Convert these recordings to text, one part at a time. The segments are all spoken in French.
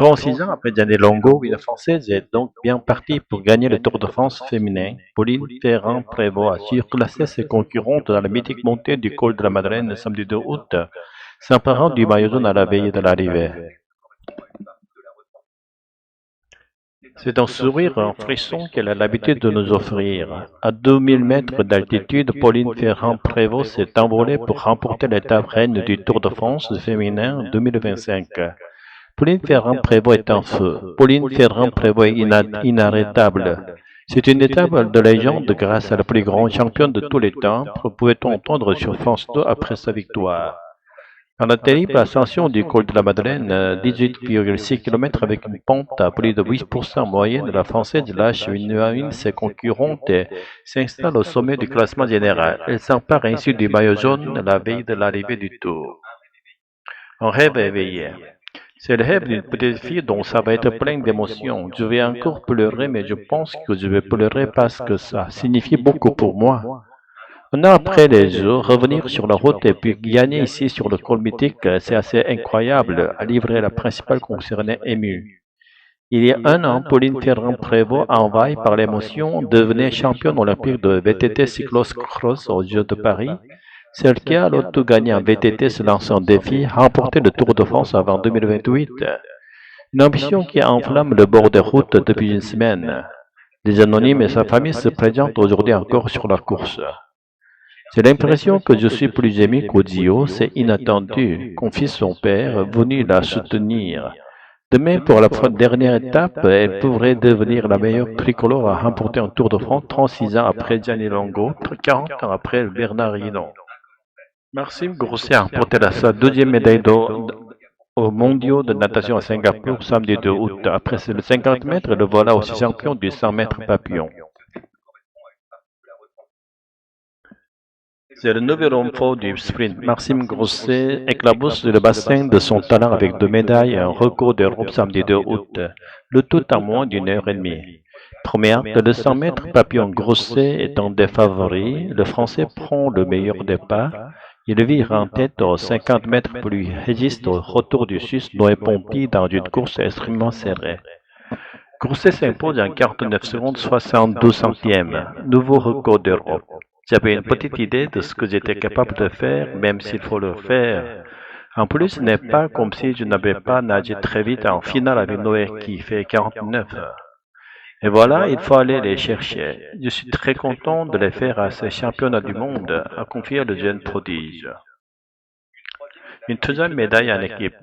36 ans après Gianni Longo, une Française est donc bien partie pour gagner le Tour de France féminin. Pauline Ferrand-Prévot a surclassé ses concurrentes dans la mythique montée du col de la Madeleine le samedi 2 août, s'emparant du maillot jaune à la veille de l'arrivée. C'est un sourire en frisson qu'elle a l'habitude de nous offrir. À 2000 mètres d'altitude, Pauline Ferrand-Prévot s'est envolée pour remporter l'étape reine du Tour de France féminin 2025. Pauline Ferrand-Prévot est en feu. Pauline Ferrand-Prévot est inarrêtable. C'est une étape de légende grâce à la plus grande championne de tous les temps, pouvait-on entendre sur France 2 après sa victoire. Dans la terrible ascension du col de la Madeleine, 18,6 km avec une pente à plus de 8% en moyenne, la Française lâche une à une ses concurrentes et s'installe au sommet du classement général. Elle s'empare ainsi du maillot jaune la veille de l'arrivée du Tour. Un rêve éveillé. C'est le rêve d'une petite fille dont ça va être plein d'émotions. Je vais encore pleurer, mais je pense que je vais pleurer parce que ça signifie beaucoup pour moi. Un an après les Jeux, revenir sur la route et puis gagner ici sur le col mythique, c'est assez incroyable, a livré la principale concernée émue. Il y a un an, Pauline Ferrand-Prévot, envahie par l'émotion, devenait championne olympique de VTT cyclo-cross aux Jeux de Paris. Celle qui a l'auto gagné en VTT se lance en défi, remporter le Tour de France avant 2028. Une ambition qui enflamme le bord des routes depuis une semaine. Des anonymes et sa famille se présentent aujourd'hui encore sur la course. J'ai l'impression que je suis plus aimé qu'Ozio, c'est inattendu, confie son père, venu la soutenir. Demain, pour la dernière étape, elle pourrait devenir la meilleure tricolore à remporter un Tour de France 36 ans après Gianni Longo, 40 ans après Bernard Hinault. Maxime Grousset a remporté sa deuxième médaille d'or aux mondiaux de natation à Singapour samedi 2 août. Après le 50 mètres, le voilà aussi champion du 100 mètres papillon. C'est le nouvel homme fort du sprint. Maxime Grousset éclabousse le bassin de son talent avec 2 médailles et un record d'Europe samedi 2 août, le tout en moins d'une heure et demie. Premier acte de 100 mètres, Papillon Grousset est un des favoris. Le Français prend le meilleur départ. Il vire en tête aux 50 mètres puis résiste au retour du Suisse Noé Ponty dans une course extrêmement serrée. Grousset s'impose en 49 secondes 72 centièmes, nouveau record d'Europe. J'avais une petite idée de ce que j'étais capable de faire, même s'il faut le faire. En plus, ce n'est pas comme si je n'avais pas nagé très vite en finale avec Noé qui fait 49. Et voilà, il faut aller les chercher. Je suis très content de les faire à ces championnats du monde, a confié le jeune prodige. Une troisième médaille en équipe.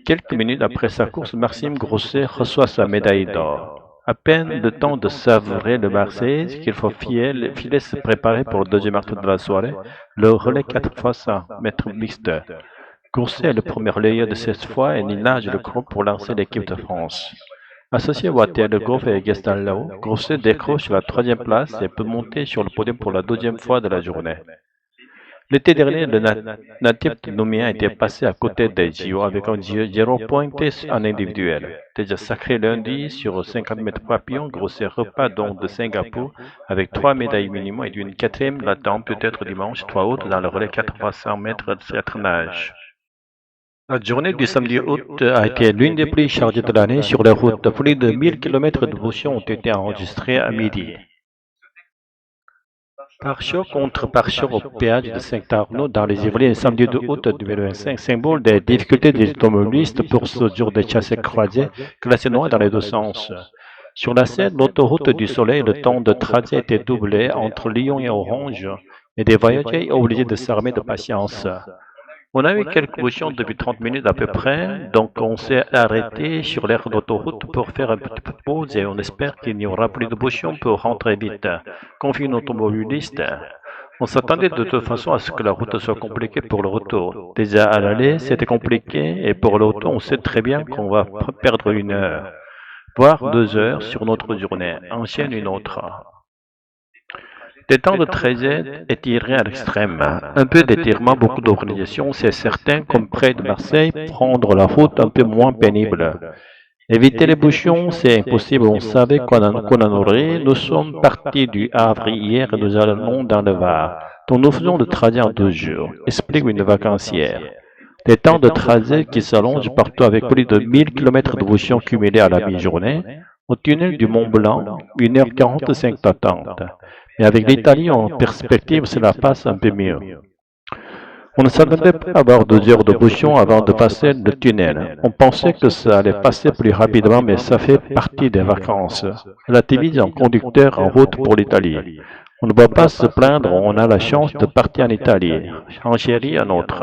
Quelques minutes après sa course, Maxime Grousset reçoit sa médaille d'or. À peine le temps de savourer le Marseille, qu'il faut filer se préparer pour le deuxième acte de la soirée, le relais 4 x 100 mètres mixte. Grousset est le premier relayeur de cette fois et il nage le chrono pour lancer l'équipe de France. Associé au Le Goff et Gestal-Lao, Grousset décroche la 3e place et peut monter sur le podium pour la 2e fois de la journée. L'été dernier, le natif de Nouméa était passé à côté des JO avec un 0 pointé en individuel. Déjà sacré lundi sur 50 mètres papillon, Grousset repart donc de Singapour avec 3 médailles minimum et d'une 4e l'attend peut-être dimanche 3 août dans le relais 4 x 100 mètres de nage. La journée du samedi août a été l'une des plus chargées de l'année sur les routes. Plus de 1000 km de bouchons ont été enregistrés à midi. Pare-choc contre pare-choc au péage de Saint-Arnaud dans les Yvelines le samedi 2 août 2025, symbole des difficultés des automobilistes pour ce jour de chassés croisés, classés noirs dans les deux sens. Sur la Seine, l'autoroute du Soleil, le temps de trajet était doublé entre Lyon et Orange, et des voyageurs obligés de s'armer de patience. On a eu quelques bouchons depuis 30 minutes à peu près, donc on s'est arrêté sur l'aire d'autoroute pour faire un petit peu de pause et on espère qu'il n'y aura plus de bouchons pour rentrer vite. Confie une automobiliste. On s'attendait de toute façon à ce que la route soit compliquée pour le retour. Déjà à l'aller, c'était compliqué et pour le retour, on sait très bien qu'on va perdre 1 heure, voire 2 heures sur notre journée. Enchaîne une autre. Des temps de trajet étirés à l'extrême. Un peu d'étirement, beaucoup d'organisation, c'est certain, comme près de Marseille, prendre la route un peu moins pénible. Éviter les bouchons, c'est impossible, on savait qu'on en aurait. Nous sommes partis du Havre hier et nous allons dans le Var. Donc nous faisons le trajet en 2 jours, explique une vacancière. Des temps de trajet qui s'allongent partout avec plus de 1000 km de bouchons cumulés à la mi-journée. Au tunnel du Mont Blanc, 1h45 d'attente. Mais avec l'Italie en perspective, cela passe un peu mieux. On ne s'attendait pas à avoir 2 heures de bouchon avant de passer le tunnel. On pensait que ça allait passer plus rapidement, mais ça fait partie des vacances. Relativise un conducteur en route pour l'Italie. On ne doit pas se plaindre, on a la chance de partir en Italie. Enchérit un autre.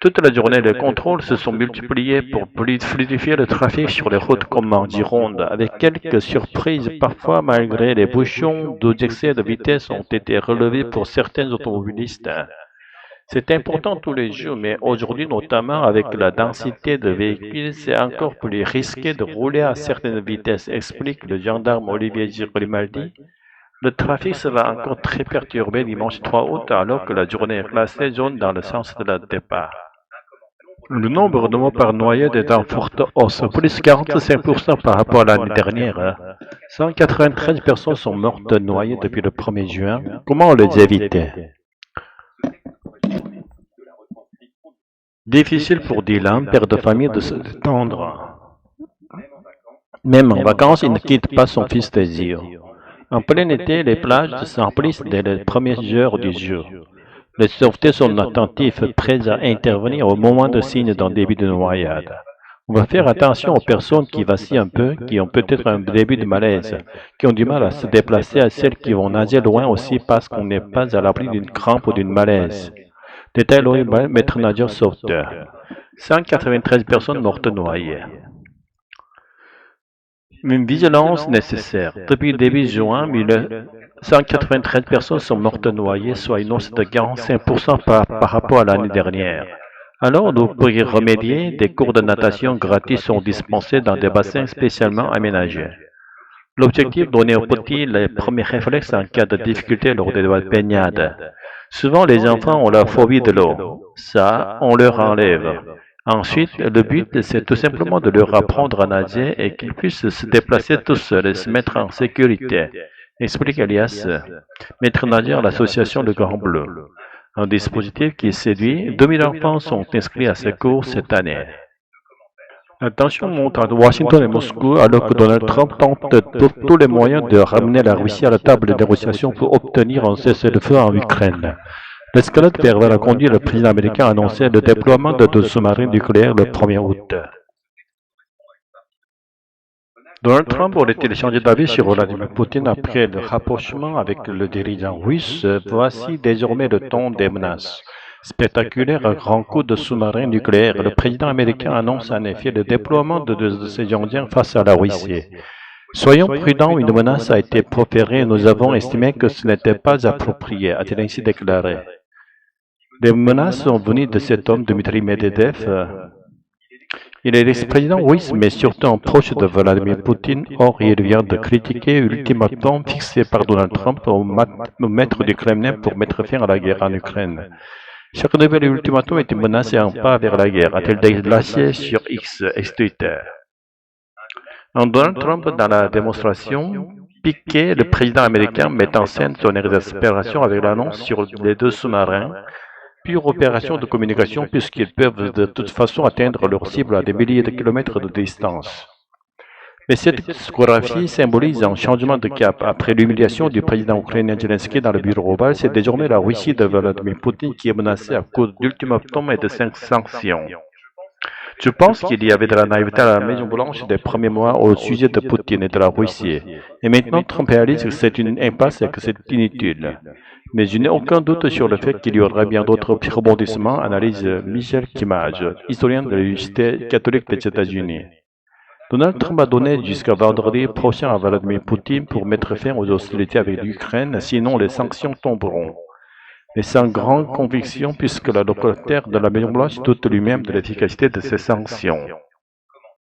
Toute la journée, les contrôles se sont multipliés pour fluidifier le trafic sur les routes comme en Gironde, avec quelques surprises parfois malgré les bouchons. D'autres excès de vitesse ont été relevés pour certains automobilistes. C'est important tous les jours, mais aujourd'hui, notamment avec la densité de véhicules, c'est encore plus risqué de rouler à certaines vitesses, explique le gendarme Olivier Grimaldi. Le trafic sera encore très perturbé dimanche 3 août, alors que la journée est classée jaune dans le sens de la départ. Le nombre de morts par noyade est en forte hausse, plus 45% par rapport à l'année dernière. 193 personnes sont mortes noyées depuis le 1er juin. Comment les éviter? Difficile pour Dylan, père de famille, de se détendre. Même en vacances, il ne quitte pas son fils des yeux. En plein été, les plages s'emplissent dès les premières heures du jour. Les sauveteurs sont attentifs, prêts à intervenir au moment de signe d'un début de noyade. On va faire attention aux personnes qui vacillent un peu, qui ont peut-être un début de malaise, qui ont du mal à se déplacer, à celles qui vont nager loin aussi parce qu'on n'est pas à l'abri d'une crampe ou d'une malaise. Détail maître nageur sauveteur. 193 personnes mortes noyées. Une vigilance nécessaire. Depuis début juin, 193 personnes sont mortes noyées, soit une hausse de 45% par rapport à l'année dernière. Alors, pour y remédier, des cours de natation gratuits sont dispensés dans des bassins spécialement aménagés. L'objectif, donner aux petits les premiers réflexes en cas de difficulté lors des baignades. Souvent, les enfants ont la phobie de l'eau. Ça, on leur enlève. Ensuite, le but, c'est tout simplement de leur apprendre à nager et qu'ils puissent se déplacer tout seuls et se mettre en sécurité, explique Elias, maître nageur à l'association Le Grand Bleu. Un dispositif qui séduit. 2000 enfants sont inscrits à ces cours cette année. La tension monte à Washington et Moscou alors que Donald Trump tente de tous les moyens de ramener la Russie à la table de négociation pour obtenir un cessez-le-feu en Ukraine. L'escalade vers a conduit le président américain à annoncer le déploiement de 2 sous-marins nucléaires le 1er août. Donald Trump aurait-il changé d'avis sur Vladimir Poutine après le rapprochement avec le dirigeant russe? Voici désormais le ton des menaces. Spectaculaire à grands coups de sous-marins nucléaires, le président américain annonce en effet le déploiement de 2 de ses indiens face à la Russie. Soyons prudents, une menace a été proférée et nous avons estimé que ce n'était pas approprié, a-t-il ainsi déclaré. Les menaces sont venues de cet homme, Dmitry Medvedev. Il est l'ex-président russe, mais surtout un proche de Vladimir Poutine. Or, il vient de critiquer l'ultimatum fixé par Donald Trump au maître du Kremlin pour mettre fin à la guerre en Ukraine. Chaque nouvel ultimatum est une menace et un pas vers la guerre, a-t-il déclaré sur X, ex-Twitter. Donald Trump, dans la démonstration, piqué, le président américain met en scène son exaspération avec l'annonce sur les 2 sous-marins, pure opération de communication puisqu'ils peuvent de toute façon atteindre leur cible à des milliers de kilomètres de distance. Mais cette discographie symbolise un changement de cap. Après l'humiliation du président ukrainien Zelensky dans le bureau ovale, c'est désormais la Russie de Vladimir Poutine qui est menacée à cause d'ultimatums et de 5 sanctions. Je pense qu'il y avait de la naïveté à la Maison-Blanche des premiers mois au sujet de Poutine et de la Russie. Et maintenant, Trump réalise que c'est une impasse et que c'est inutile. Mais je n'ai aucun doute sur le fait qu'il y aura bien d'autres rebondissements, analyse Michel Kimage, historien de l'Université catholique des États-Unis. Donald Trump a donné jusqu'à vendredi prochain à Vladimir Poutine pour mettre fin aux hostilités avec l'Ukraine, sinon les sanctions tomberont. Mais sans grande conviction puisque le locataire de la Maison-Blanche doute lui-même de l'efficacité de ces sanctions.